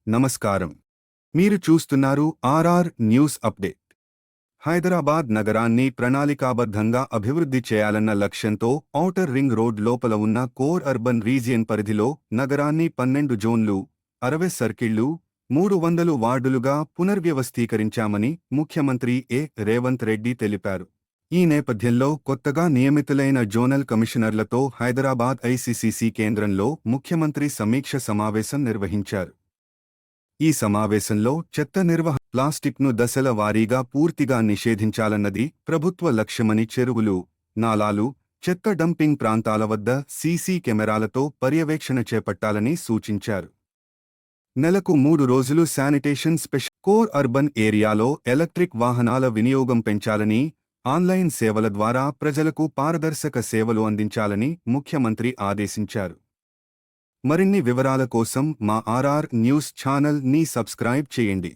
నమస్కారం. మీరు చూస్తున్నారు ఆర్ఆర్ న్యూస్ అప్డేట్. హైదరాబాద్ నగరాన్ని ప్రణాళికాబద్ధంగా అభివృద్ధి చేయాలన్న లక్ష్యంతో ఔటర్ రింగ్ రోడ్ లోపల ఉన్న కోర్ అర్బన్ రీజియన్ పరిధిలో నగరాన్ని 12 జోన్లు, 60 సర్కిళ్లు, 300 వార్డులుగా పునర్వ్యవస్థీకరించామని ముఖ్యమంత్రి రేవంత్ రెడ్డి తెలిపారు. ఈ నేపథ్యంలో కొత్తగా నియమితులైన జోనల్ కమిషనర్లతో హైదరాబాద్ ఐసీసీసీ కేంద్రంలో ముఖ్యమంత్రి సమీక్ష సమావేశం నిర్వహించారు. ఈ సమావేశంలో చెత్త ప్లాస్టిక్ను దశల వారీగా పూర్తిగా నిషేధించాలన్నది ప్రభుత్వ లక్ష్యమని చెరువులు, నాలాలు, చెత్త డంపింగ్ ప్రాంతాల వద్ద సీసీ కెమెరాలతో పర్యవేక్షణ చేపట్టాలని సూచించారు. నెలకు 3 రోజులు శానిటేషన్ కోర్ అర్బన్ ఏరియాలో ఎలక్ట్రిక్ వాహనాల వినియోగం పెంచాలని, ఆన్లైన్ సేవల ద్వారా ప్రజలకు పారదర్శక సేవలు అందించాలని ముఖ్యమంత్రి ఆదేశించారు. మరిన్ని వివరాల కోసం మా ఆర్ఆర్ న్యూస్ ఛానల్ ని సబ్స్క్రైబ్ చేయండి.